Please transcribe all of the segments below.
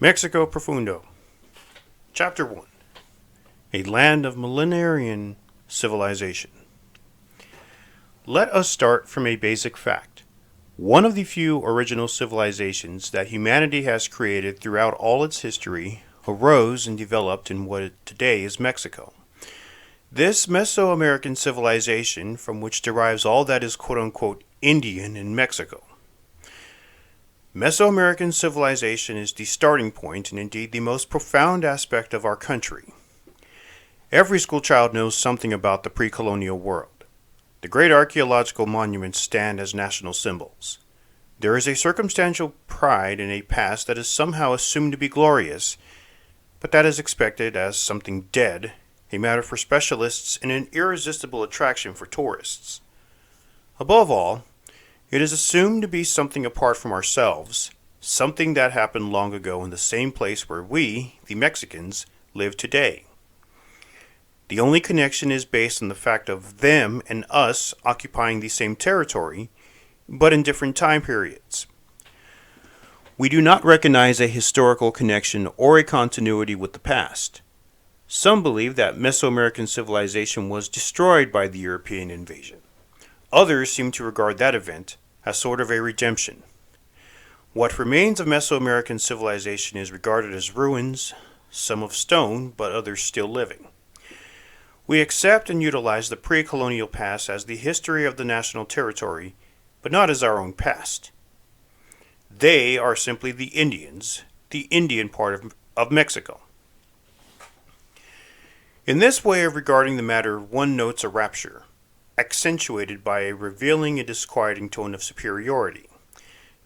Mexico Profundo. Chapter 1. A Land of Millenarian Civilization. Let us start from a basic fact. One of the few original civilizations that humanity has created throughout all its history arose and developed in what today is Mexico. This Mesoamerican civilization, from which derives all that is quote-unquote Indian in Mexico. Mesoamerican civilization is the starting point and indeed the most profound aspect of our country. Every schoolchild knows something about the pre-colonial world. The great archaeological monuments stand as national symbols. There is a circumstantial pride in a past that is somehow assumed to be glorious, but that is expected as something dead, a matter for specialists and an irresistible attraction for tourists. Above all, it is assumed to be something apart from ourselves, something that happened long ago in the same place where we, the Mexicans, live today. The only connection is based on the fact of them and us occupying the same territory, but in different time periods. We do not recognize a historical connection or a continuity with the past. Some believe that Mesoamerican civilization was destroyed by the European invasion. Others seem to regard that event as sort of a redemption. What remains of Mesoamerican civilization is regarded as ruins, some of stone, but others still living. We accept and utilize the pre-colonial past as the history of the national territory, but not as our own past. They are simply the Indians, the Indian part of Mexico. In this way of regarding the matter, one notes a rapture, accentuated by a revealing and disquieting tone of superiority.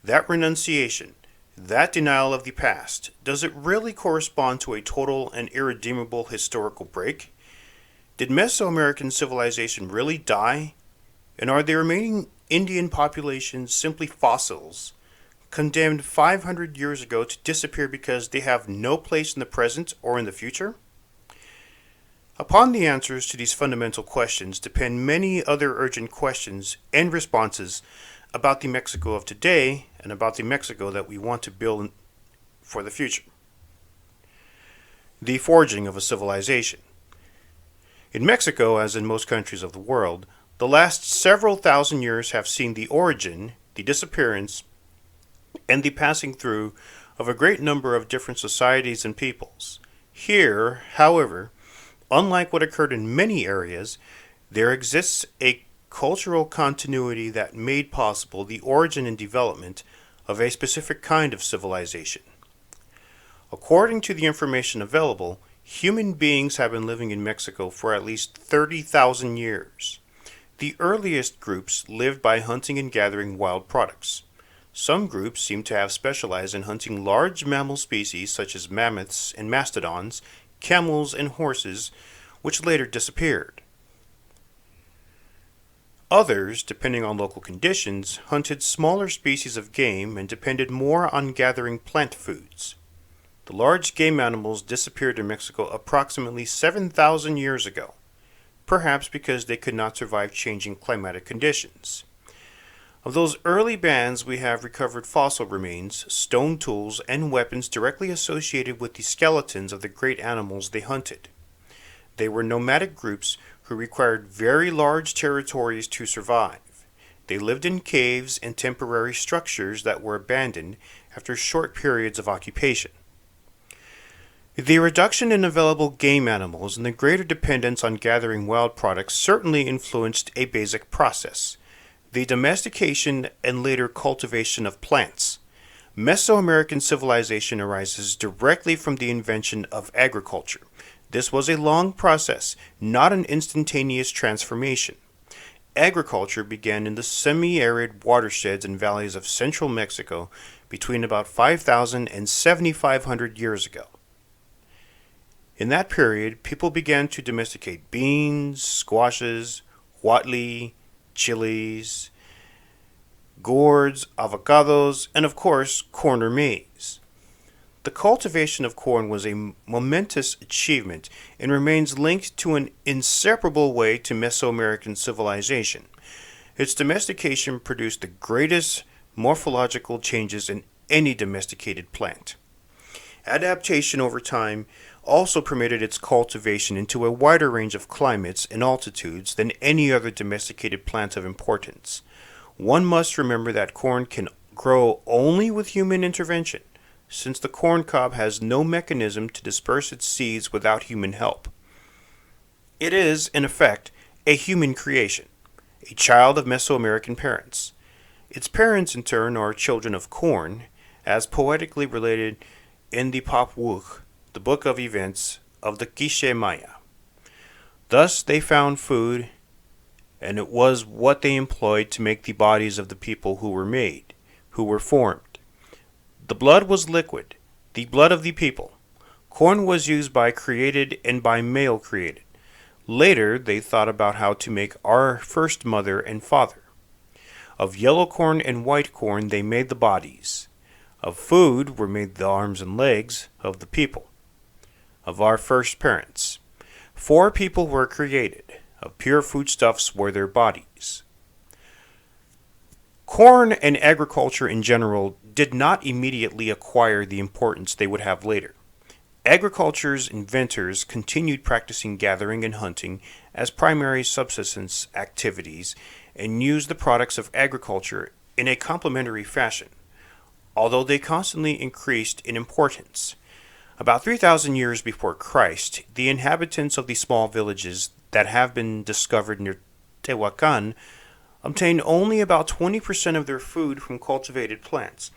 That renunciation, that denial of the past, does it really correspond to a total and irredeemable historical break? Did Mesoamerican civilization really die? And are the remaining Indian populations simply fossils, condemned 500 years ago to disappear because they have no place in the present or in the future? Upon the answers to these fundamental questions depend many other urgent questions and responses about the Mexico of today and about the Mexico that we want to build for the future. The forging of a civilization. In Mexico, as in most countries of the world, the last several thousand years have seen the origin, the disappearance, and the passing through of a great number of different societies and peoples. Here, however, unlike what occurred in many areas, there exists a cultural continuity that made possible the origin and development of a specific kind of civilization. According to the information available, human beings have been living in Mexico for at least 30,000 years. The earliest groups lived by hunting and gathering wild products. Some groups seem to have specialized in hunting large mammal species such as mammoths and mastodons, camels, and horses, which later disappeared. Others, depending on local conditions, hunted smaller species of game and depended more on gathering plant foods. The large game animals disappeared in Mexico approximately 7,000 years ago, perhaps because they could not survive changing climatic conditions. Of those early bands, we have recovered fossil remains, stone tools, and weapons directly associated with the skeletons of the great animals they hunted. They were nomadic groups who required very large territories to survive. They lived in caves and temporary structures that were abandoned after short periods of occupation. The reduction in available game animals and the greater dependence on gathering wild products certainly influenced a basic process: the domestication and later cultivation of plants. Mesoamerican civilization arises directly from the invention of agriculture. This was a long process, not an instantaneous transformation. Agriculture began in the semi-arid watersheds and valleys of central Mexico between about 5,000 and 7,500 years ago. In that period, people began to domesticate beans, squashes, huatli, chilies, gourds, avocados, and of course, corn or maize. The cultivation of corn was a momentous achievement and remains linked to an inseparable way to Mesoamerican civilization. Its domestication produced the greatest morphological changes in any domesticated plant. Adaptation over time also permitted its cultivation into a wider range of climates and altitudes than any other domesticated plant of importance. One must remember that corn can grow only with human intervention, since the corn cob has no mechanism to disperse its seeds without human help. It is, in effect, a human creation, a child of Mesoamerican parents. Its parents, in turn, are children of corn, as poetically related in the Popwuch, the book of events of the Quiche Maya. Thus they found food, and it was what they employed to make the bodies of the people who were made, who were formed. The blood was liquid, the blood of the people. Corn was used by created and by male created. Later, they thought about how to make our first mother and father. Of yellow corn and white corn, they made the bodies. Of food were made the arms and legs of the people, of our first parents. 4 people were created. Of pure foodstuffs were their bodies. Corn and agriculture in general did not immediately acquire the importance they would have later. Agriculture's inventors continued practicing gathering and hunting as primary subsistence activities and used the products of agriculture in a complementary fashion, although they constantly increased in importance. About 3,000 years before Christ, the inhabitants of the small villages that have been discovered near Tehuacan obtained only about 20% of their food from cultivated plants.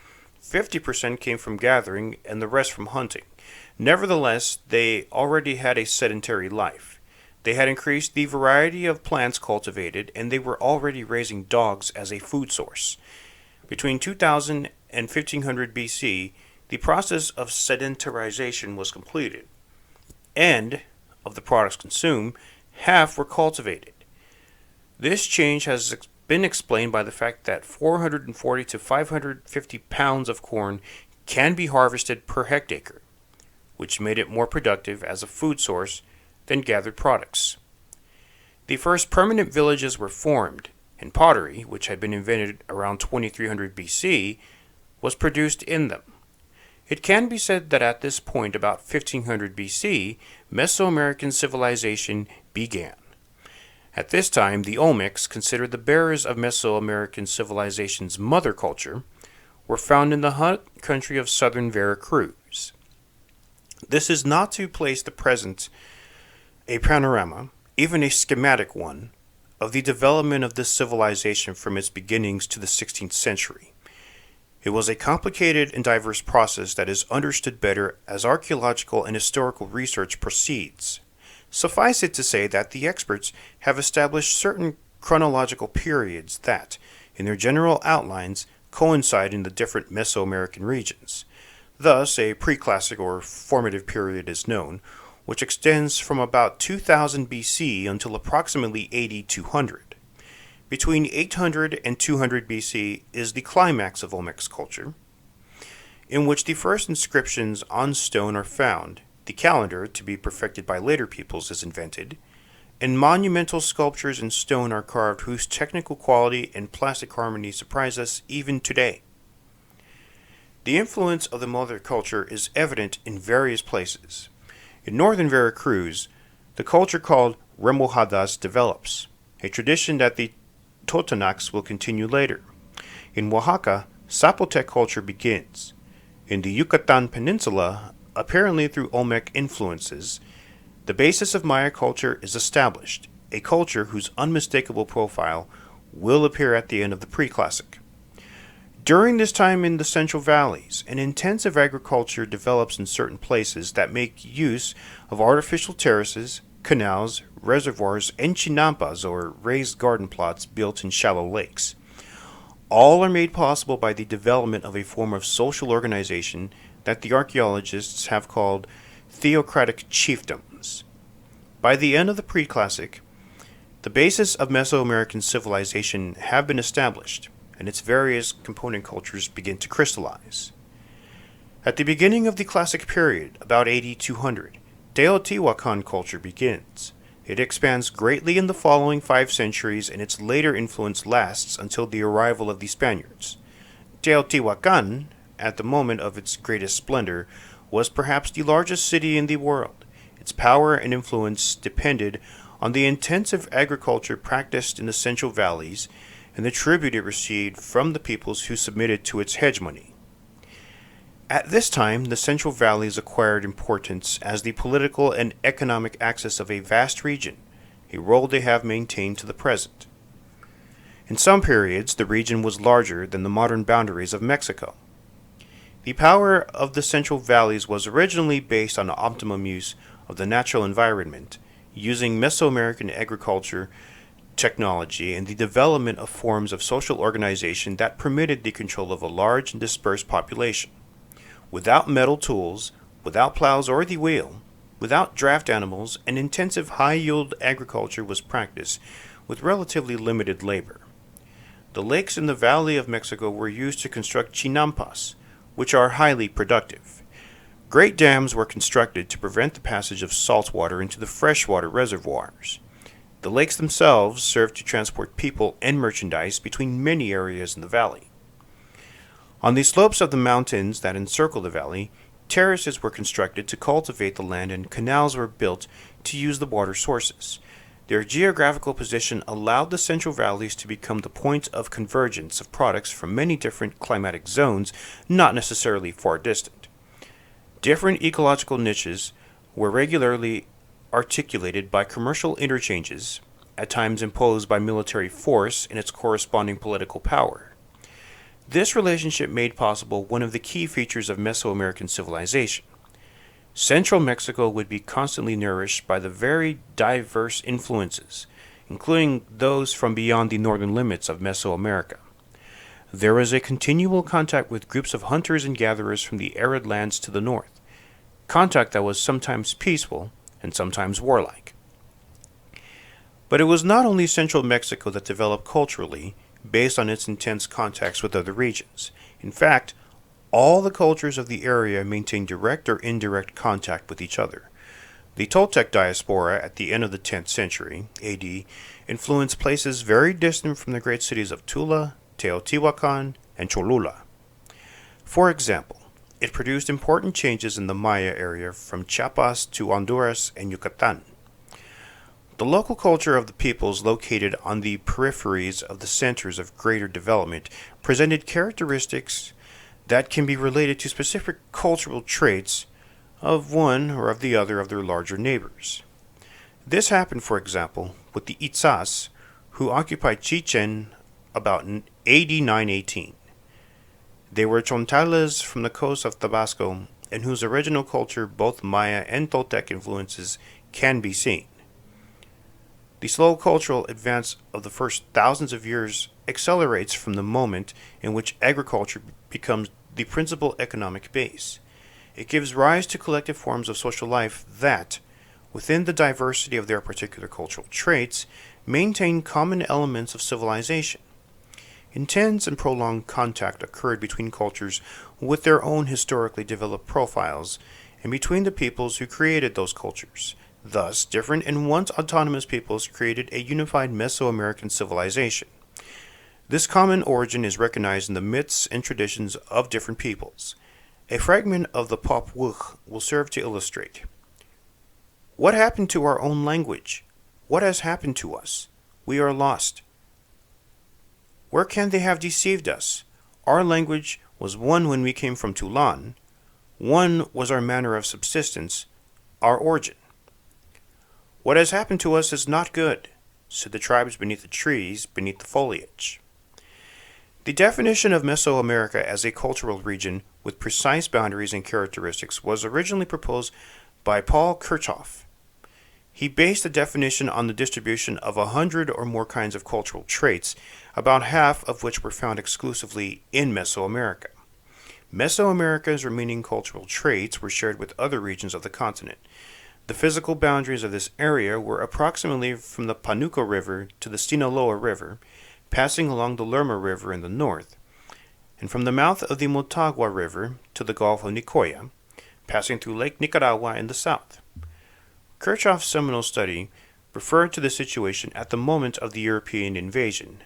50% came from gathering and the rest from hunting. Nevertheless, they already had a sedentary life. They had increased the variety of plants cultivated, and they were already raising dogs as a food source. Between 2000 and 1500 BC, the process of sedentarization was completed, and of the products consumed, half were cultivated. This change has been explained by the fact that 440 to 550 pounds of corn can be harvested per hectare, which made it more productive as a food source than gathered products. The first permanent villages were formed, and pottery, which had been invented around 2300 BC, was produced in them. It can be said that at this point, about 1500 BC, Mesoamerican civilization began. At this time, the Olmecs, considered the bearers of Mesoamerican civilization's mother culture, were found in the hot country of southern Veracruz. This is not to place the present a panorama, even a schematic one, of the development of this civilization from its beginnings to the 16th century. It was a complicated and diverse process that is understood better as archaeological and historical research proceeds. Suffice it to say that the experts have established certain chronological periods that, in their general outlines, coincide in the different Mesoamerican regions. Thus, a preclassic or formative period is known, which extends from about 2000 BC until approximately 8200. Between 800 and 200 BC is the climax of Olmec culture, in which the first inscriptions on stone are found. The calendar, to be perfected by later peoples, is invented, and monumental sculptures in stone are carved whose technical quality and plastic harmony surprise us even today. The influence of the mother culture is evident in various places. In northern Veracruz, the culture called Remojadas develops, a tradition that the Totonacs will continue later. In Oaxaca, Zapotec culture begins. In the Yucatan Peninsula, apparently through Olmec influences, the basis of Maya culture is established, a culture whose unmistakable profile will appear at the end of the Preclassic. During this time in the Central Valleys, an intensive agriculture develops in certain places that make use of artificial terraces, canals, reservoirs, and chinampas, or raised garden plots built in shallow lakes. All are made possible by the development of a form of social organization that the archaeologists have called theocratic chiefdoms. By the end of the Preclassic, the basis of Mesoamerican civilization have been established, and its various component cultures begin to crystallize. At the beginning of the Classic period, about 8200, Teotihuacan culture begins. It expands greatly in the following 5 centuries, and its later influence lasts until the arrival of the Spaniards. Teotihuacan, at the moment of its greatest splendor, was perhaps the largest city in the world. Its power and influence depended on the intensive agriculture practiced in the Central Valleys and the tribute it received from the peoples who submitted to its hegemony. At this time, the Central Valleys acquired importance as the political and economic axis of a vast region, a role they have maintained to the present. In some periods, the region was larger than the modern boundaries of Mexico. The power of the Central Valleys was originally based on the optimum use of the natural environment, using Mesoamerican agriculture technology and the development of forms of social organization that permitted the control of a large and dispersed population. Without metal tools, without plows or the wheel, without draft animals, an intensive high-yield agriculture was practiced with relatively limited labor. The lakes in the Valley of Mexico were used to construct chinampas, which are highly productive. Great dams were constructed to prevent the passage of salt water into the freshwater reservoirs. The lakes themselves served to transport people and merchandise between many areas in the valley. On the slopes of the mountains that encircle the valley, terraces were constructed to cultivate the land and canals were built to use the water sources. Their geographical position allowed the Central Valleys to become the point of convergence of products from many different climatic zones, not necessarily far distant. Different ecological niches were regularly articulated by commercial interchanges, at times imposed by military force and its corresponding political power. This relationship made possible one of the key features of Mesoamerican civilization. Central Mexico would be constantly nourished by the very diverse influences, including those from beyond the northern limits of Mesoamerica. There was a continual contact with groups of hunters and gatherers from the arid lands to the north, contact that was sometimes peaceful and sometimes warlike. But it was not only Central Mexico that developed culturally based on its intense contacts with other regions. In fact, all the cultures of the area maintained direct or indirect contact with each other. The Toltec diaspora at the end of the 10th century AD influenced places very distant from the great cities of Tula, Teotihuacan, and Cholula. For example, it produced important changes in the Maya area from Chiapas to Honduras and Yucatan. The local culture of the peoples located on the peripheries of the centers of greater development presented characteristics that can be related to specific cultural traits of one or of the other of their larger neighbors. This happened, for example, with the Itzas, who occupied Chichen about AD 918. They were Chontales from the coast of Tabasco, in whose original culture both Maya and Toltec influences can be seen. The slow cultural advance of the first thousands of years accelerates from the moment in which agriculture becomes the principal economic base. It gives rise to collective forms of social life that, within the diversity of their particular cultural traits, maintain common elements of civilization. Intense and prolonged contact occurred between cultures with their own historically developed profiles and between the peoples who created those cultures. Thus, different and once autonomous peoples created a unified Mesoamerican civilization. This common origin is recognized in the myths and traditions of different peoples. A fragment of the Pop Wuch will serve to illustrate. What happened to our own language? What has happened to us? We are lost. Where can they have deceived us? Our language was one when we came from Tulan. One was our manner of subsistence, our origin. What has happened to us is not good, said the tribes beneath the trees, beneath the foliage. The definition of Mesoamerica as a cultural region with precise boundaries and characteristics was originally proposed by Paul Kirchhoff. He based the definition on the distribution of 100 or more kinds of cultural traits, about half of which were found exclusively in Mesoamerica. Mesoamerica's remaining cultural traits were shared with other regions of the continent. The physical boundaries of this area were approximately from the Panuco River to the Sinaloa River, passing along the Lerma River in the north, and from the mouth of the Motagua River to the Gulf of Nicoya, passing through Lake Nicaragua in the south. Kirchhoff's seminal study referred to the situation at the moment of the European invasion.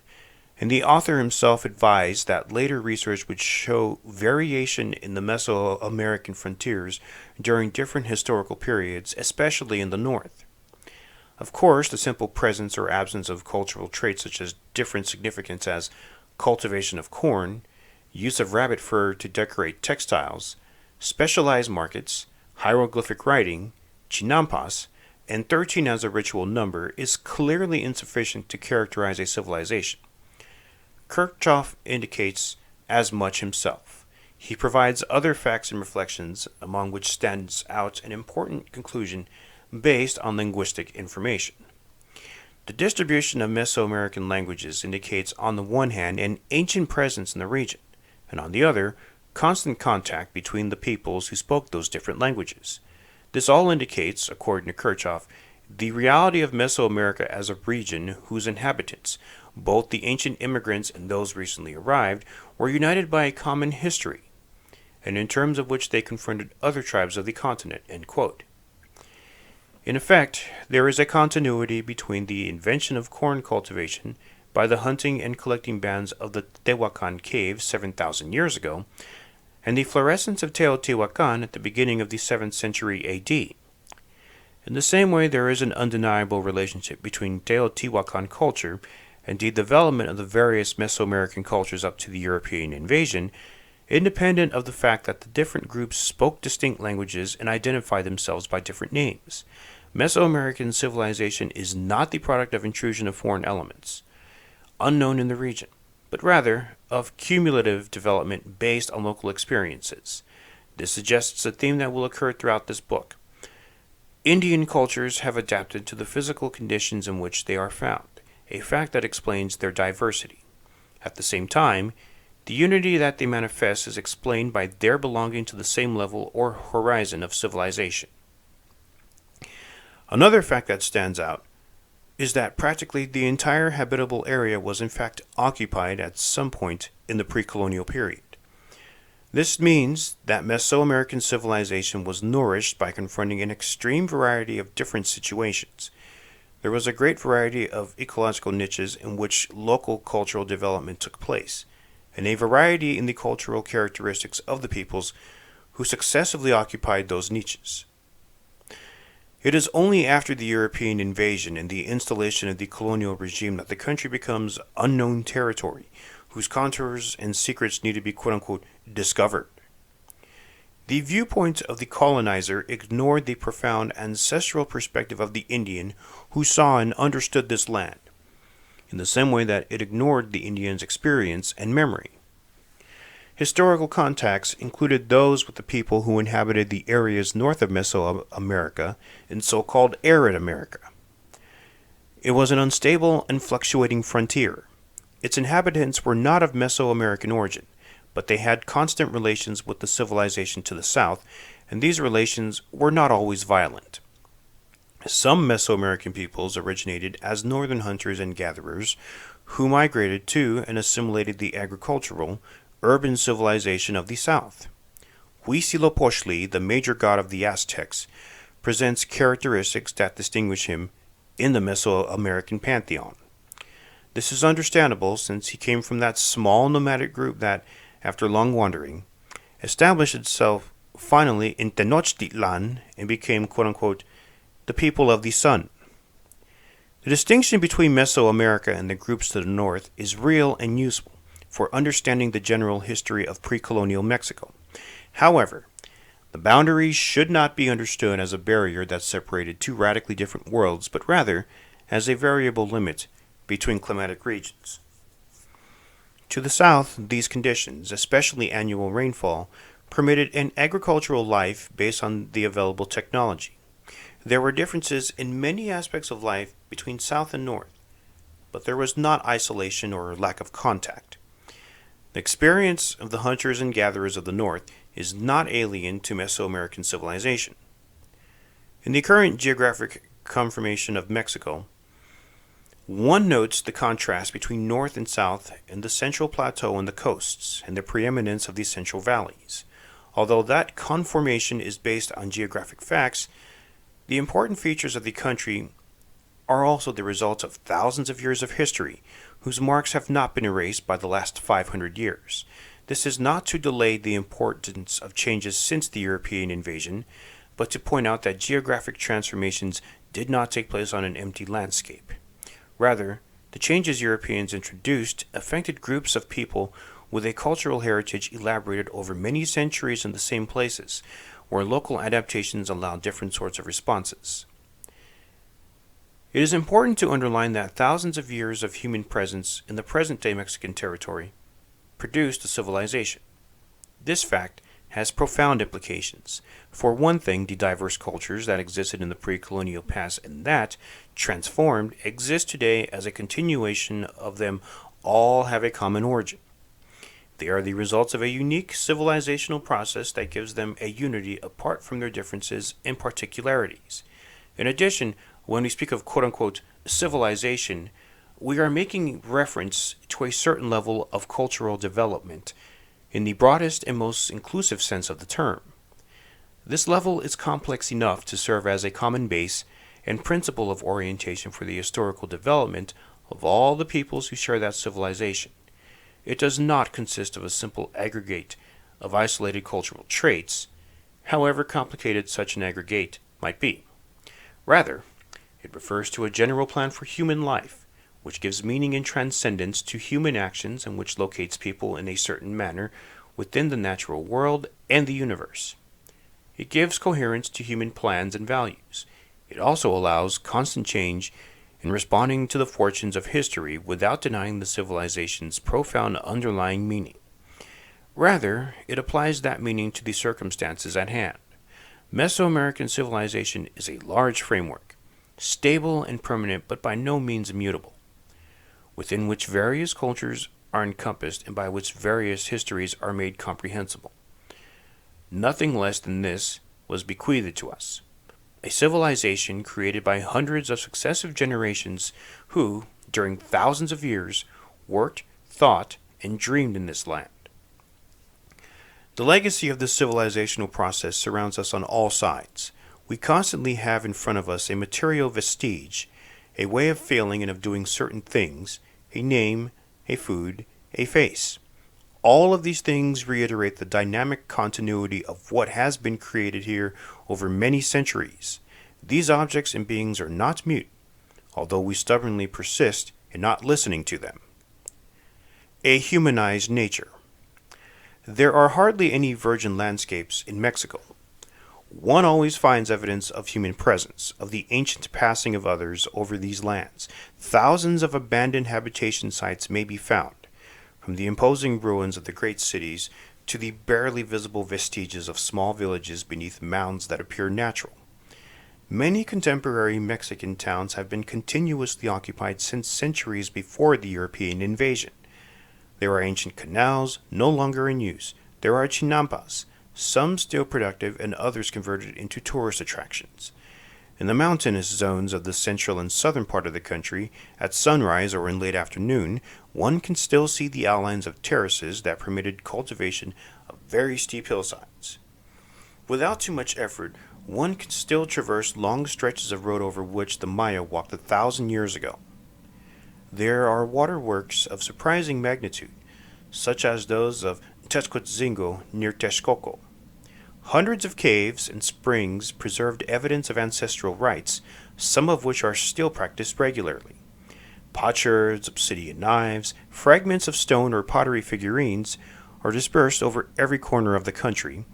and the author himself advised that later research would show variation in the Mesoamerican frontiers during different historical periods, especially in the north. Of course, the simple presence or absence of cultural traits such as different significance as cultivation of corn, use of rabbit fur to decorate textiles, specialized markets, hieroglyphic writing, chinampas, and 13 as a ritual number is clearly insufficient to characterize a civilization. Kirchhoff indicates as much himself. He provides other facts and reflections, among which stands out an important conclusion based on linguistic information. The distribution of Mesoamerican languages indicates, on the one hand, an ancient presence in the region, and on the other, constant contact between the peoples who spoke those different languages. This all indicates, according to Kirchhoff, the reality of Mesoamerica as a region whose inhabitants, both the ancient immigrants and those recently arrived, were united by a common history, and in terms of which they confronted other tribes of the continent. End quote. In effect, there is a continuity between the invention of corn cultivation by the hunting and collecting bands of the Tehuacan caves 7,000 years ago, and the florescence of Teotihuacan at the beginning of the 7th century AD. In the same way, there is an undeniable relationship between Teotihuacan culture and the development of the various Mesoamerican cultures up to the European invasion, independent of the fact that the different groups spoke distinct languages and identified themselves by different names. Mesoamerican civilization is not the product of intrusion of foreign elements, unknown in the region, but rather of cumulative development based on local experiences. This suggests a theme that will occur throughout this book. Indian cultures have adapted to the physical conditions in which they are found, a fact that explains their diversity. At the same time, the unity that they manifest is explained by their belonging to the same level or horizon of civilization. Another fact that stands out is that practically the entire habitable area was in fact occupied at some point in the pre-colonial period. This means that Mesoamerican civilization was nourished by confronting an extreme variety of different situations. There was a great variety of ecological niches in which local cultural development took place, and a variety in the cultural characteristics of the peoples who successively occupied those niches. It is only after the European invasion and the installation of the colonial regime that the country becomes unknown territory, whose contours and secrets need to be quote-unquote discovered. The viewpoint of the colonizer ignored the profound ancestral perspective of the Indian who saw and understood this land, in the same way that it ignored the Indian's experience and memory. Historical contacts included those with the people who inhabited the areas north of Mesoamerica in so-called arid America. It was an unstable and fluctuating frontier. Its inhabitants were not of Mesoamerican origin, but they had constant relations with the civilization to the south, and these relations were not always violent. Some Mesoamerican peoples originated as northern hunters and gatherers who migrated to and assimilated the agricultural, urban civilization of the south. Huitzilopochtli, the major god of the Aztecs, presents characteristics that distinguish him in the Mesoamerican pantheon. This is understandable since he came from that small nomadic group that, after long wandering, established itself finally in Tenochtitlan and became quote-unquote the people of the sun. The distinction between Mesoamerica and the groups to the north is real and useful for understanding the general history of pre-colonial Mexico. However, the boundaries should not be understood as a barrier that separated two radically different worlds, but rather as a variable limit between climatic regions. To the south, these conditions, especially annual rainfall, permitted an agricultural life based on the available technology. There were differences in many aspects of life between south and north, but there was not isolation or lack of contact. The experience of the hunters and gatherers of the north is not alien to Mesoamerican civilization. In the current geographic conformation of Mexico, one notes the contrast between north and south and the central plateau and the coasts, and the preeminence of the central valleys. Although that conformation is based on geographic facts, the important features of the country are also the result of thousands of years of history, whose marks have not been erased by the last 500 years. This is not to delay the importance of changes since the European invasion, but to point out that geographic transformations did not take place on an empty landscape. Rather, the changes Europeans introduced affected groups of people with a cultural heritage elaborated over many centuries in the same places, where local adaptations allow different sorts of responses. It is important to underline that thousands of years of human presence in the present-day Mexican territory produced a civilization. This fact has profound implications. For one thing, the diverse cultures that existed in the pre-colonial past and that, transformed, exist today as a continuation of them all have a common origin. They are the results of a unique civilizational process that gives them a unity apart from their differences and particularities. In addition, when we speak of quote-unquote civilization, we are making reference to a certain level of cultural development in the broadest and most inclusive sense of the term. This level is complex enough to serve as a common base and principle of orientation for the historical development of all the peoples who share that civilization. It does not consist of a simple aggregate of isolated cultural traits, however complicated such an aggregate might be. Rather, it refers to a general plan for human life, which gives meaning and transcendence to human actions and which locates people in a certain manner within the natural world and the universe. It gives coherence to human plans and values. It also allows constant change in responding to the fortunes of history without denying the civilization's profound underlying meaning. Rather, it applies that meaning to the circumstances at hand. Mesoamerican civilization is a large framework, stable and permanent but by no means immutable, within which various cultures are encompassed and by which various histories are made comprehensible. Nothing less than this was bequeathed to us. A civilization created by hundreds of successive generations who, during thousands of years, worked, thought, and dreamed in this land. The legacy of this civilizational process surrounds us on all sides. We constantly have in front of us a material vestige, a way of feeling and of doing certain things, a name, a food, a face. All of these things reiterate the dynamic continuity of what has been created here over many centuries. These objects and beings are not mute, although we stubbornly persist in not listening to them. A humanized nature. There are hardly any virgin landscapes in Mexico. One always finds evidence of human presence, of the ancient passing of others over these lands. Thousands of abandoned habitation sites may be found, from the imposing ruins of the great cities to the barely visible vestiges of small villages beneath mounds that appear natural. Many contemporary Mexican towns have been continuously occupied since centuries before the European invasion. There are ancient canals, no longer in use. There are chinampas, some still productive and others converted into tourist attractions. In the mountainous zones of the central and southern part of the country, at sunrise or in late afternoon, one can still see the outlines of terraces that permitted cultivation of very steep hillsides. Without too much effort, one can still traverse long stretches of road over which the Maya walked 1,000 years ago. There are waterworks of surprising magnitude, such as those of Texcoatzingo near Texcoco. Hundreds of caves and springs preserved evidence of ancestral rites, some of which are still practiced regularly. Potsherds, obsidian knives, fragments of stone or pottery figurines are dispersed over every corner of the country,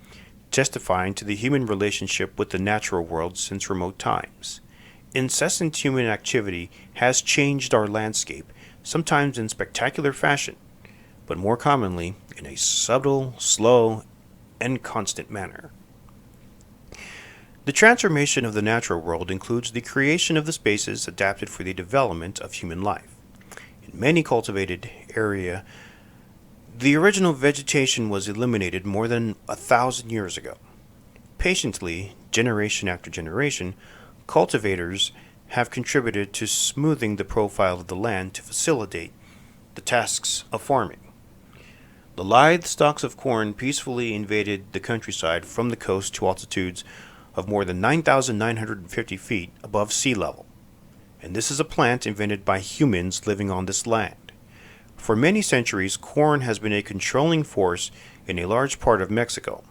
testifying to the human relationship with the natural world since remote times. Incessant human activity has changed our landscape, sometimes in spectacular fashion, but more commonly in a subtle, slow, and constant manner. The transformation of the natural world includes the creation of the spaces adapted for the development of human life. In many cultivated areas, the original vegetation was eliminated more than 1,000 years ago. Patiently, generation after generation, cultivators have contributed to smoothing the profile of the land to facilitate the tasks of farming. The lithe stalks of corn peacefully invaded the countryside from the coast to altitudes of more than 9,950 feet above sea level. and this is a plant invented by humans living on this land. For many centuries, corn has been a controlling force in a large part of Mexico.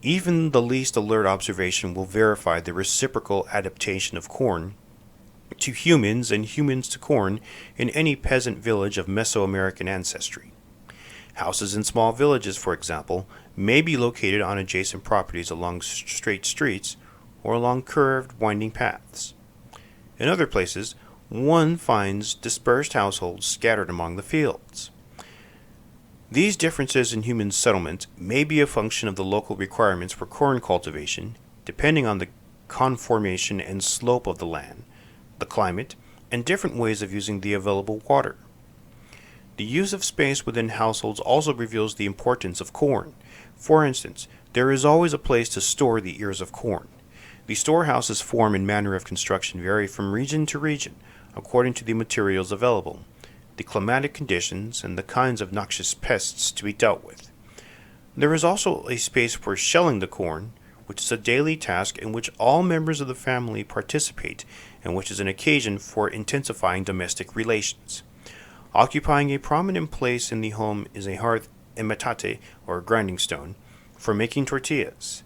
Even the least alert observation will verify the reciprocal adaptation of corn to humans and humans to corn in any peasant village of Mesoamerican ancestry. Houses in small villages, for example, may be located on adjacent properties along straight streets or along curved, winding paths. In other places, one finds dispersed households scattered among the fields. These differences in human settlement may be a function of the local requirements for corn cultivation, depending on the conformation and slope of the land, the climate, and different ways of using the available water. The use of space within households also reveals the importance of corn. For instance, there is always a place to store the ears of corn. The storehouse's form and manner of construction vary from region to region, according to the materials available, the climatic conditions, and the kinds of noxious pests to be dealt with. There is also a space for shelling the corn, which is a daily task in which all members of the family participate and which is an occasion for intensifying domestic relations. Occupying a prominent place in the home is a hearth metate, or grinding stone, for making tortillas,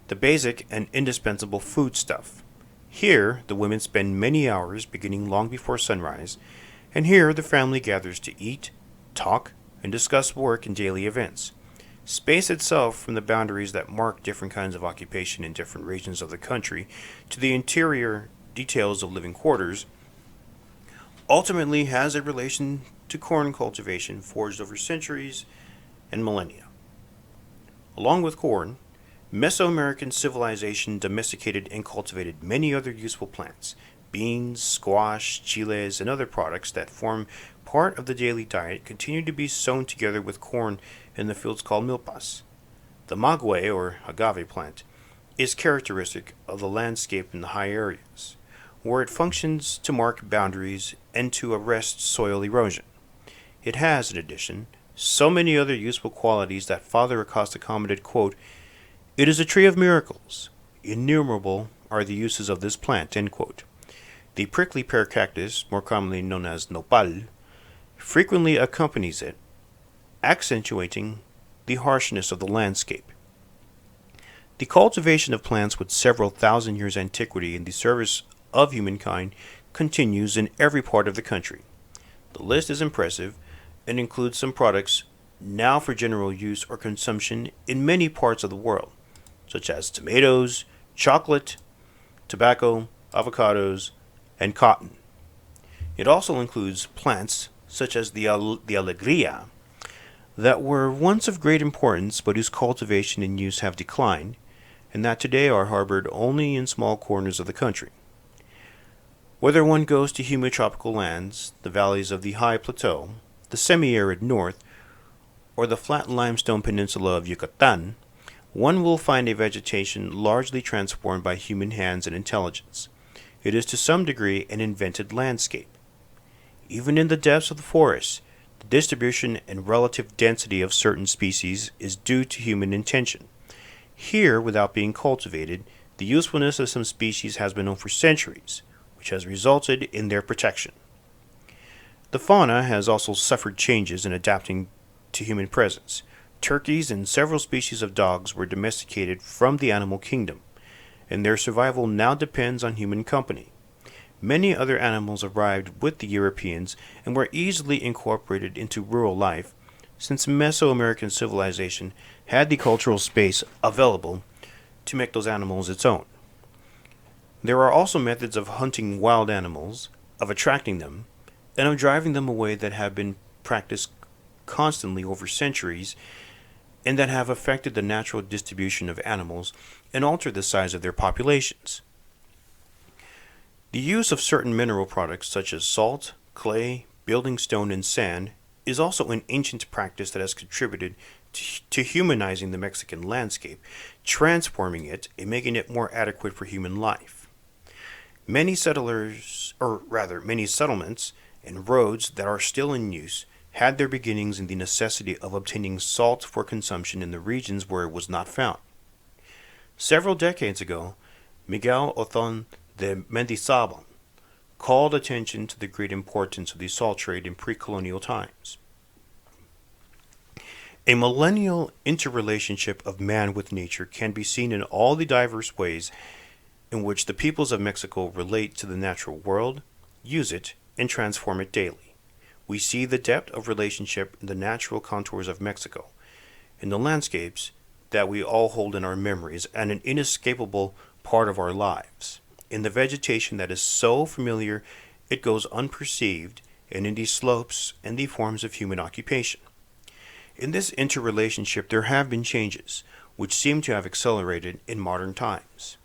the basic and indispensable foodstuff. Here, the women spend many hours beginning long before sunrise, and here the family gathers to eat, talk, and discuss work and daily events. Space itself, from the boundaries that mark different kinds of occupation in different regions of the country to the interior details of living quarters, ultimately has a relation to corn cultivation forged over centuries and millennia. Along with corn, Mesoamerican civilization domesticated and cultivated many other useful plants, beans, squash, chiles, and other products that form part of the daily diet continue to be sown together with corn in the fields called milpas. The maguey, or agave plant, is characteristic of the landscape in the high areas, where it functions to mark boundaries and to arrest soil erosion. It has, in addition, so many other useful qualities that Father Acosta commented, quote, "It is a tree of miracles. Innumerable are the uses of this plant," end quote. The prickly pear cactus, more commonly known as nopal, frequently accompanies it, accentuating the harshness of the landscape. The cultivation of plants with several thousand years' antiquity in the service of humankind continues in every part of the country. The list is impressive and includes some products now for general use or consumption in many parts of the world, such as tomatoes, chocolate, tobacco, avocados, and cotton. It also includes plants such as the alegria that were once of great importance but whose cultivation and use have declined, and that today are harbored only in small corners of the country. Whether one goes to humid tropical lands, the valleys of the high plateau, the semi-arid north, or the flat limestone peninsula of Yucatan, one will find a vegetation largely transformed by human hands and intelligence. It is to some degree an invented landscape. Even in the depths of the forest, the distribution and relative density of certain species is due to human intention. Here, without being cultivated, the usefulness of some species has been known for centuries, which has resulted in their protection. The fauna has also suffered changes in adapting to human presence. Turkeys and several species of dogs were domesticated from the animal kingdom, and their survival now depends on human company. Many other animals arrived with the Europeans and were easily incorporated into rural life, since Mesoamerican civilization had the cultural space available to make those animals its own. There are also methods of hunting wild animals, of attracting them, and of driving them away that have been practiced constantly over centuries and that have affected the natural distribution of animals and altered the size of their populations. The use of certain mineral products such as salt, clay, building stone, and sand is also an ancient practice that has contributed to humanizing the Mexican landscape, transforming it and making it more adequate for human life. Many settlements and roads that are still in use had their beginnings in the necessity of obtaining salt for consumption in the regions where it was not found. Several decades ago, Miguel Othon de Mendizábal called attention to the great importance of the salt trade in pre-colonial times. A millennial interrelationship of man with nature can be seen in all the diverse ways in which the peoples of Mexico relate to the natural world, use it, and transform it daily. We see the depth of relationship in the natural contours of Mexico, in the landscapes that we all hold in our memories and an inescapable part of our lives, in the vegetation that is so familiar it goes unperceived, and in the slopes and the forms of human occupation. In this interrelationship there have been changes, which seem to have accelerated in modern times.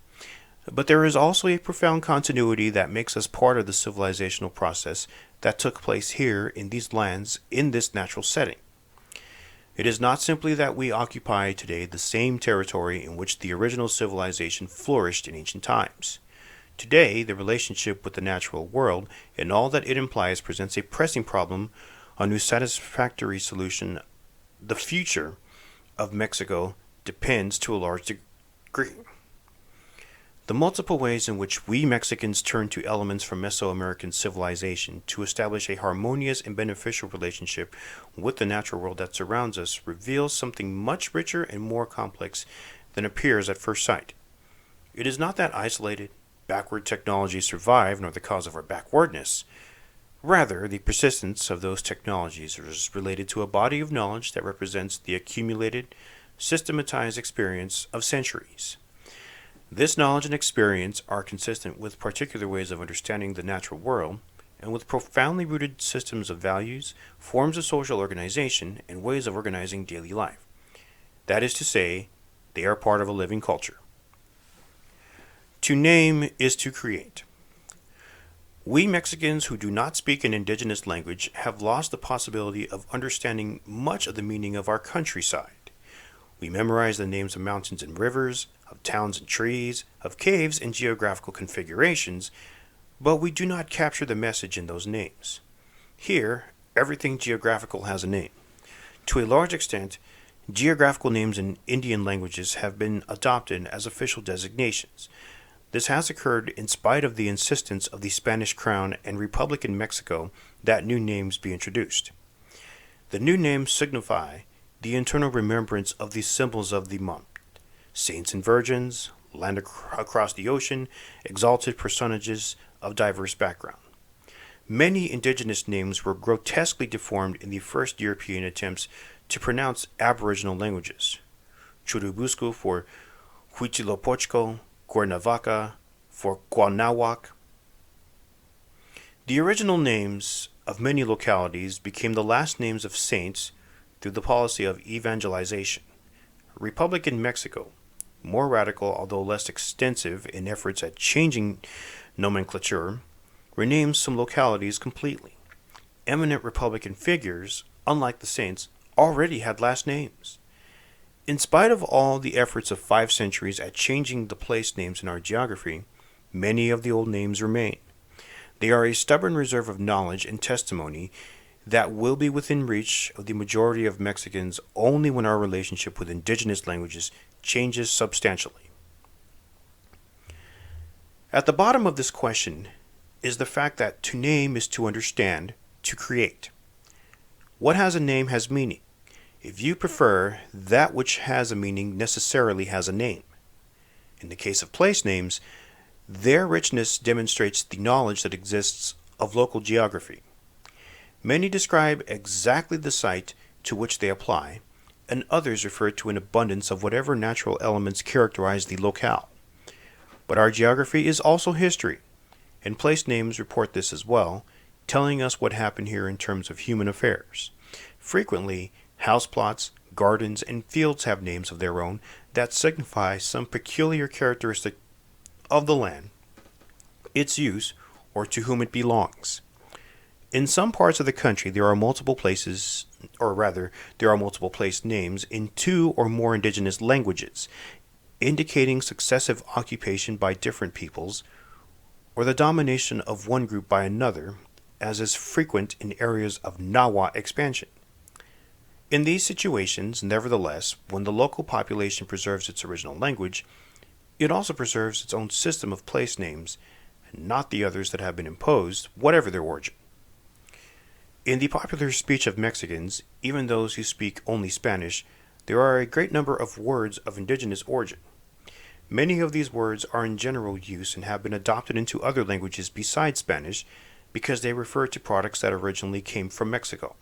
But there is also a profound continuity that makes us part of the civilizational process that took place here in these lands in this natural setting. It is not simply that we occupy today the same territory in which the original civilization flourished in ancient times. Today, the relationship with the natural world and all that it implies presents a pressing problem on whose satisfactory solution the future of Mexico depends to a large degree. The multiple ways in which we Mexicans turn to elements from Mesoamerican civilization to establish a harmonious and beneficial relationship with the natural world that surrounds us reveals something much richer and more complex than appears at first sight. It is not that isolated, backward technologies survive nor the cause of our backwardness. Rather, the persistence of those technologies is related to a body of knowledge that represents the accumulated, systematized experience of centuries. This knowledge and experience are consistent with particular ways of understanding the natural world and with profoundly rooted systems of values, forms of social organization, and ways of organizing daily life. That is to say, they are part of a living culture. To name is to create. We Mexicans who do not speak an indigenous language have lost the possibility of understanding much of the meaning of our countryside. We memorize the names of mountains and rivers, of towns and trees, of caves and geographical configurations, but we do not capture the message in those names. Here, everything geographical has a name. To a large extent, geographical names in Indian languages have been adopted as official designations. This has occurred in spite of the insistence of the Spanish Crown and Republic in Mexico that new names be introduced. The new names signify the internal remembrance of the symbols of the month, saints and virgins, land across the ocean, exalted personages of diverse background. Many indigenous names were grotesquely deformed in the first European attempts to pronounce Aboriginal languages. Churubusco for Huitzilopochtli, Cuernavaca for Cuauhnahuac. The original names of many localities became the last names of saints through the policy of evangelization. Republic in Mexico, more radical although less extensive in efforts at changing nomenclature, renames some localities completely. Eminent Republican figures, unlike the saints, already had last names. In spite of all the efforts of 5 centuries at changing the place names in our geography, many of the old names remain. They are a stubborn reserve of knowledge and testimony that will be within reach of the majority of Mexicans only when our relationship with indigenous languages changes substantially. At the bottom of this question is the fact that to name is to understand, to create. What has a name has meaning. If you prefer, that which has a meaning necessarily has a name. In the case of place names, their richness demonstrates the knowledge that exists of local geography. Many describe exactly the site to which they apply, and others refer to an abundance of whatever natural elements characterize the locale. But our geography is also history, and place names report this as well, telling us what happened here in terms of human affairs. Frequently, house plots, gardens, and fields have names of their own that signify some peculiar characteristic of the land, its use, or to whom it belongs. In some parts of the country, there are multiple place names in 2 or more indigenous languages, indicating successive occupation by different peoples, or the domination of one group by another, as is frequent in areas of Nahua expansion. In these situations, nevertheless, when the local population preserves its original language, it also preserves its own system of place names, not the others that have been imposed, whatever their origin. In the popular speech of Mexicans, even those who speak only Spanish, there are a great number of words of indigenous origin. Many of these words are in general use and have been adopted into other languages besides Spanish because they refer to products that originally came from Mexico.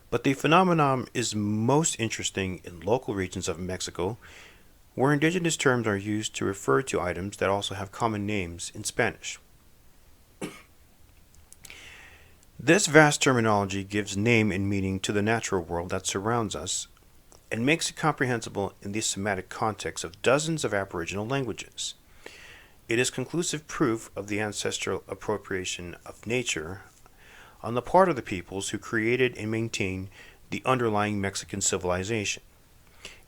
But the phenomenon is most interesting in local regions of Mexico, where indigenous terms are used to refer to items that also have common names in Spanish. This vast terminology gives name and meaning to the natural world that surrounds us and makes it comprehensible in the semantic context of dozens of Aboriginal languages. It is conclusive proof of the ancestral appropriation of nature on the part of the peoples who created and maintained the underlying Mexican civilization.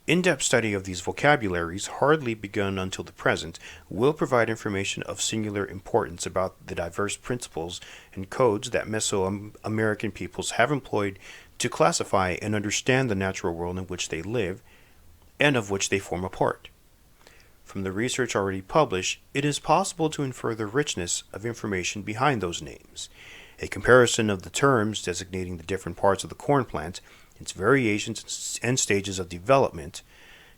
In-depth study of these vocabularies, hardly begun until the present, will provide information of singular importance about the diverse principles and codes that Mesoamerican peoples have employed to classify and understand the natural world in which they live and of which they form a part. From the research already published, it is possible to infer the richness of information behind those names. A comparison of the terms designating the different parts of the corn plant, its variations and stages of development,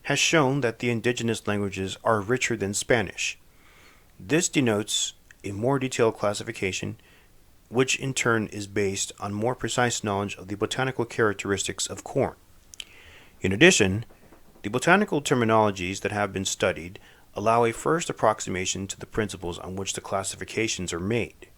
has shown that the indigenous languages are richer than Spanish. This denotes a more detailed classification, which in turn is based on more precise knowledge of the botanical characteristics of corn. In addition, the botanical terminologies that have been studied allow a first approximation to the principles on which the classifications are made.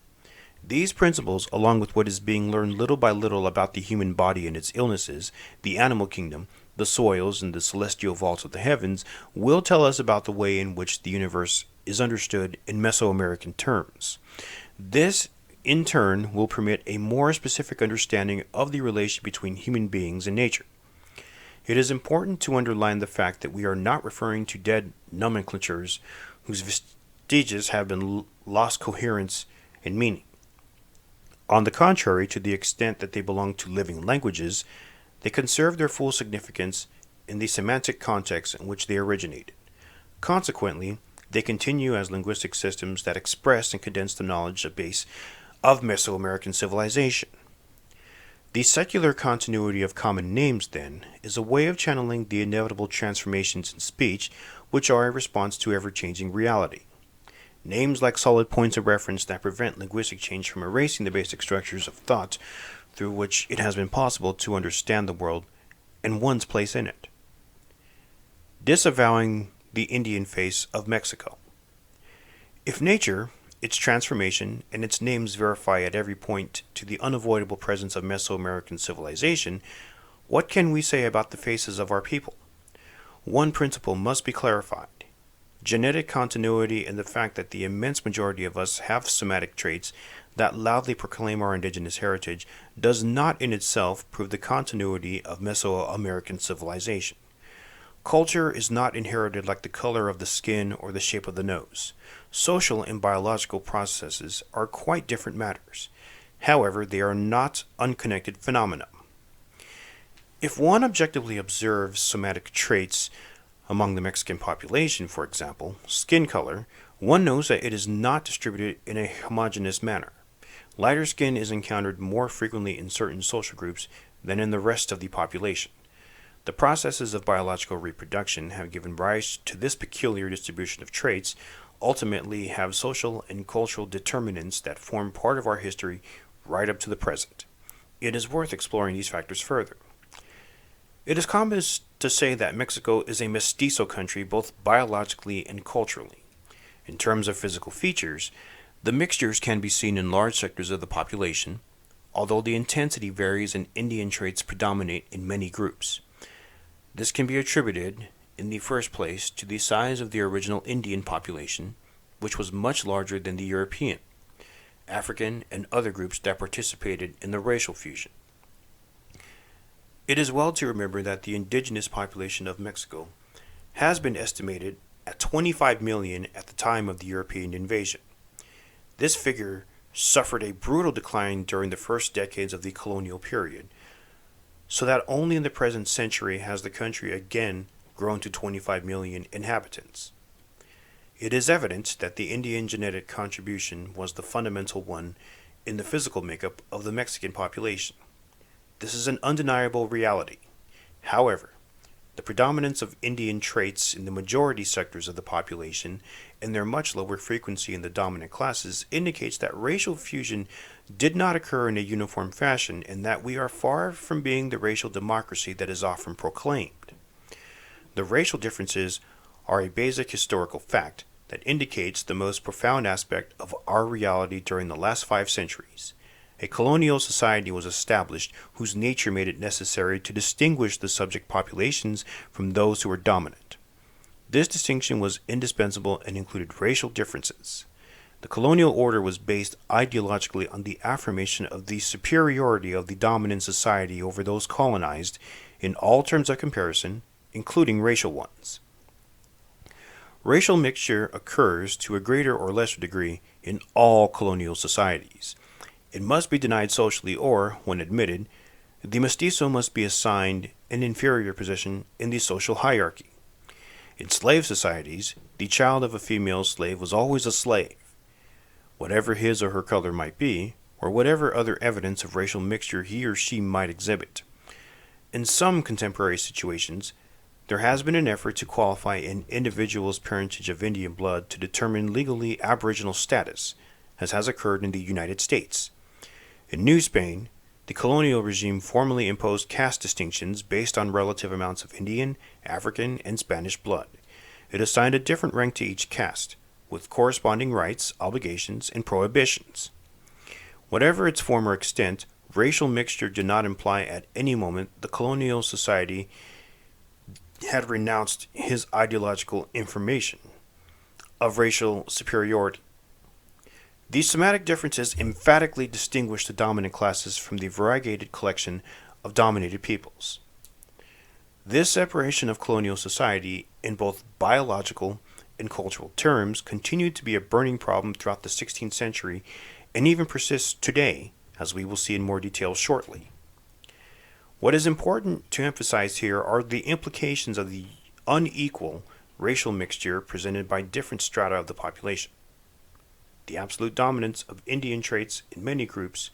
These principles, along with what is being learned little by little about the human body and its illnesses, the animal kingdom, the soils, and the celestial vaults of the heavens, will tell us about the way in which the universe is understood in Mesoamerican terms. This, in turn, will permit a more specific understanding of the relation between human beings and nature. It is important to underline the fact that we are not referring to dead nomenclatures whose vestiges have been lost coherence and meaning. On the contrary, to the extent that they belong to living languages, they conserve their full significance in the semantic context in which they originated. Consequently, they continue as linguistic systems that express and condense the knowledge base of Mesoamerican civilization. The secular continuity of common names, then, is a way of channeling the inevitable transformations in speech which are a response to ever-changing reality. Names like solid points of reference that prevent linguistic change from erasing the basic structures of thought through which it has been possible to understand the world and one's place in it. Disavowing the Indian face of Mexico. If nature, its transformation, and its names verify at every point to the unavoidable presence of Mesoamerican civilization, what can we say about the faces of our people? One principle must be clarified. Genetic continuity and the fact that the immense majority of us have somatic traits that loudly proclaim our indigenous heritage does not in itself prove the continuity of Mesoamerican civilization. Culture is not inherited like the color of the skin or the shape of the nose. Social and biological processes are quite different matters. However, they are not unconnected phenomena. If one objectively observes somatic traits among the Mexican population, for example, skin color, one knows that it is not distributed in a homogeneous manner. Lighter skin is encountered more frequently in certain social groups than in the rest of the population. The processes of biological reproduction have given rise to this peculiar distribution of traits, ultimately have social and cultural determinants that form part of our history right up to the present. It is worth exploring these factors further. It is common to say that Mexico is a mestizo country both biologically and culturally. In terms of physical features, the mixtures can be seen in large sectors of the population, although the intensity varies and Indian traits predominate in many groups. This can be attributed, in the first place, to the size of the original Indian population, which was much larger than the European, African, and other groups that participated in the racial fusion. It is well to remember that the indigenous population of Mexico has been estimated at 25 million at the time of the European invasion. This figure suffered a brutal decline during the first decades of the colonial period, so that only in the present century has the country again grown to 25 million inhabitants. It is evident that the Indian genetic contribution was the fundamental one in the physical makeup of the Mexican population. This is an undeniable reality. However, the predominance of Indian traits in the majority sectors of the population and their much lower frequency in the dominant classes indicates that racial fusion did not occur in a uniform fashion and that we are far from being the racial democracy that is often proclaimed. The racial differences are a basic historical fact that indicates the most profound aspect of our reality during the last 5 centuries. A colonial society was established whose nature made it necessary to distinguish the subject populations from those who were dominant. This distinction was indispensable and included racial differences. The colonial order was based ideologically on the affirmation of the superiority of the dominant society over those colonized in all terms of comparison, including racial ones. Racial mixture occurs to a greater or lesser degree in all colonial societies. It must be denied socially or, when admitted, the mestizo must be assigned an inferior position in the social hierarchy. In slave societies, the child of a female slave was always a slave, whatever his or her color might be, or whatever other evidence of racial mixture he or she might exhibit. In some contemporary situations, there has been an effort to qualify an individual's parentage of Indian blood to determine legally Aboriginal status, as has occurred in the United States. In New Spain, the colonial regime formally imposed caste distinctions based on relative amounts of Indian, African, and Spanish blood. It assigned a different rank to each caste, with corresponding rights, obligations, and prohibitions. Whatever its form or extent, racial mixture did not imply at any moment the colonial society had renounced his ideological information of racial superiority. These semantic differences emphatically distinguish the dominant classes from the variegated collection of dominated peoples. This separation of colonial society in both biological and cultural terms continued to be a burning problem throughout the 16th century and even persists today, as we will see in more detail shortly. What is important to emphasize here are the implications of the unequal racial mixture presented by different strata of the population. The absolute dominance of Indian traits in many groups,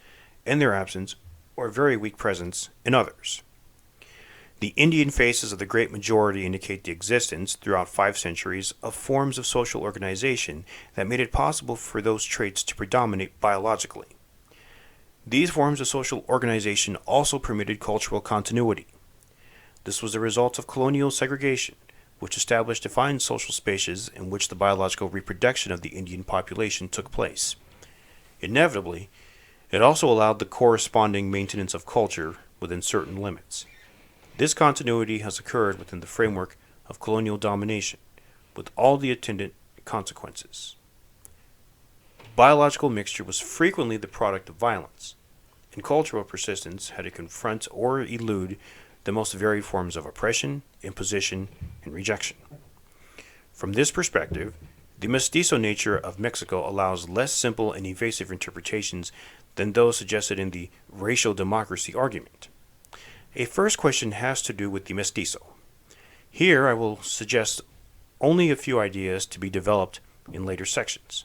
and their absence or very weak presence in others. The Indian faces of the great majority indicate the existence, throughout 5 centuries, of forms of social organization that made it possible for those traits to predominate biologically. These forms of social organization also permitted cultural continuity. This was the result of colonial segregation, which established defined social spaces in which the biological reproduction of the Indian population took place. Inevitably, it also allowed the corresponding maintenance of culture within certain limits. This continuity has occurred within the framework of colonial domination, with all the attendant consequences. Biological mixture was frequently the product of violence, and cultural persistence had to confront or elude the most varied forms of oppression, imposition, and rejection. From this perspective, the mestizo nature of Mexico allows less simple and evasive interpretations than those suggested in the racial democracy argument. A first question has to do with the mestizo. Here I will suggest only a few ideas to be developed in later sections.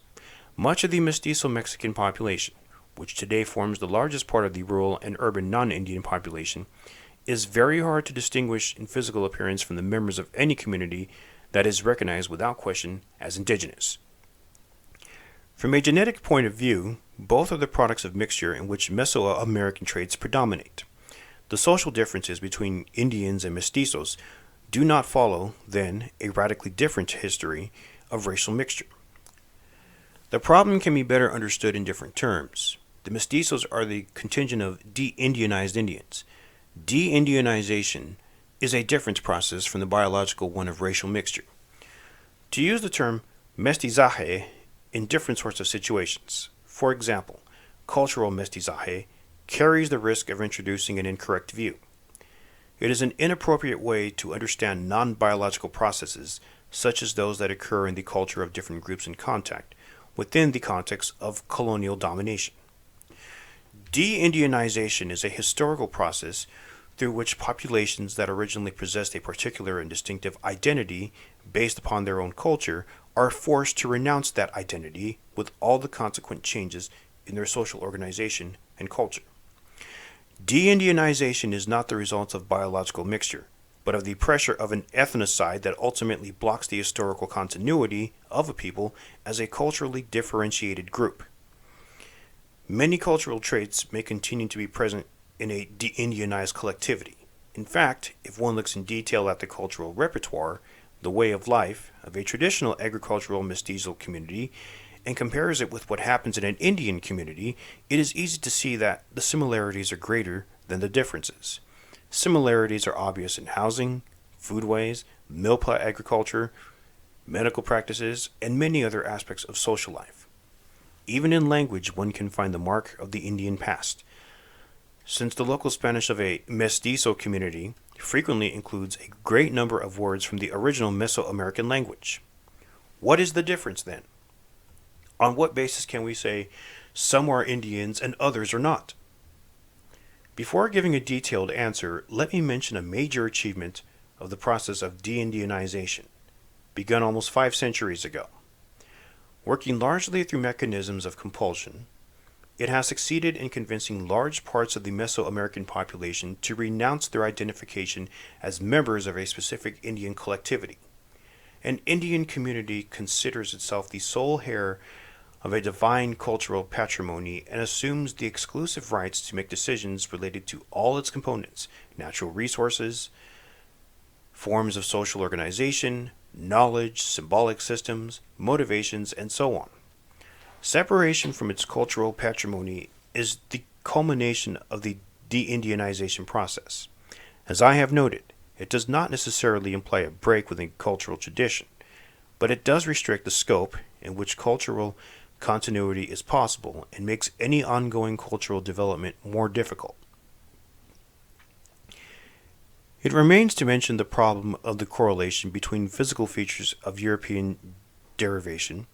Much of the mestizo Mexican population, which today forms the largest part of the rural and urban non-Indian population, is very hard to distinguish in physical appearance from the members of any community that is recognized without question as indigenous. From a genetic point of view, both are the products of mixture in which Mesoamerican traits predominate. The social differences between Indians and mestizos do not follow, then, a radically different history of racial mixture. The problem can be better understood in different terms. The mestizos are the contingent of de-Indianized Indians. De-Indianization is a different process from the biological one of racial mixture. To use the term mestizaje in different sorts of situations, for example, cultural mestizaje carries the risk of introducing an incorrect view. It is an inappropriate way to understand non-biological processes, such as those that occur in the culture of different groups in contact, within the context of colonial domination. De-Indianization is a historical process through which populations that originally possessed a particular and distinctive identity based upon their own culture are forced to renounce that identity with all the consequent changes in their social organization and culture. De-Indianization is not the result of biological mixture, but of the pressure of an ethnocide that ultimately blocks the historical continuity of a people as a culturally differentiated group. Many cultural traits may continue to be present in a de-Indianized collectivity. In fact, if one looks in detail at the cultural repertoire, the way of life of a traditional agricultural mestizo community, and compares it with what happens in an Indian community, it is easy to see that the similarities are greater than the differences. Similarities are obvious in housing, foodways, milpa agriculture, medical practices, and many other aspects of social life. Even in language, one can find the mark of the Indian past, since the local Spanish of a mestizo community frequently includes a great number of words from the original Mesoamerican language. What is the difference then? On what basis can we say some are Indians and others are not? Before giving a detailed answer, let me mention a major achievement of the process of de-Indianization, begun almost 5 centuries ago. Working largely through mechanisms of compulsion, it has succeeded in convincing large parts of the Mesoamerican population to renounce their identification as members of a specific Indian collectivity. An Indian community considers itself the sole heir of a divine cultural patrimony and assumes the exclusive rights to make decisions related to all its components, natural resources, forms of social organization, knowledge, symbolic systems, motivations, and so on. Separation from its cultural patrimony is the culmination of the de-Indianization process. As I have noted, it does not necessarily imply a break with a cultural tradition, but it does restrict the scope in which cultural continuity is possible and makes any ongoing cultural development more difficult. It remains to mention the problem of the correlation between physical features of European derivation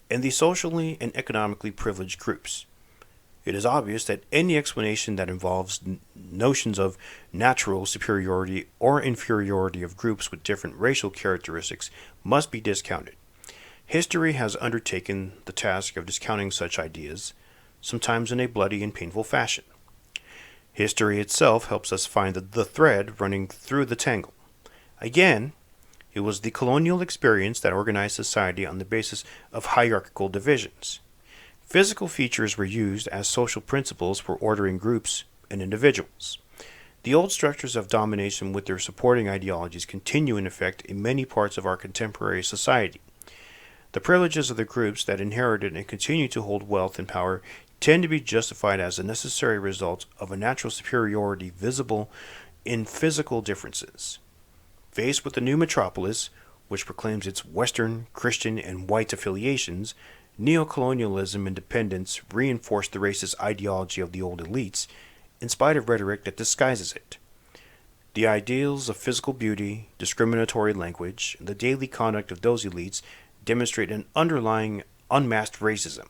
and the socially and economically privileged groups. It is obvious that any explanation that involves notions of natural superiority or inferiority of groups with different racial characteristics must be discounted. History has undertaken the task of discounting such ideas, sometimes in a bloody and painful fashion. History itself helps us find the thread running through the tangle. Again, it was the colonial experience that organized society on the basis of hierarchical divisions. Physical features were used as social principles for ordering groups and individuals. The old structures of domination with their supporting ideologies continue in effect in many parts of our contemporary society. The privileges of the groups that inherited and continue to hold wealth and power tend to be justified as a necessary result of a natural superiority visible in physical differences. Faced with the new metropolis, which proclaims its Western, Christian, and white affiliations, neocolonialism and dependence reinforce the racist ideology of the old elites, in spite of rhetoric that disguises it. The ideals of physical beauty, discriminatory language, and the daily conduct of those elites demonstrate an underlying unmasked racism.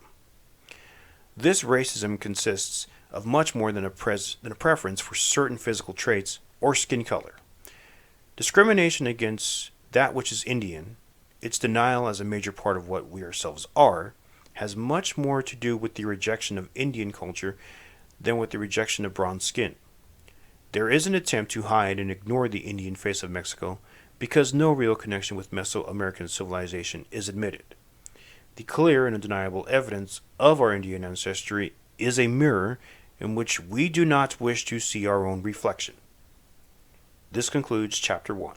This racism consists of much more than a preference for certain physical traits or skin color. Discrimination against that which is Indian, its denial as a major part of what we ourselves are, has much more to do with the rejection of Indian culture than with the rejection of bronze skin. There is an attempt to hide and ignore the Indian face of Mexico because no real connection with Mesoamerican civilization is admitted. The clear and undeniable evidence of our Indian ancestry is a mirror in which we do not wish to see our own reflection. This concludes Chapter 1.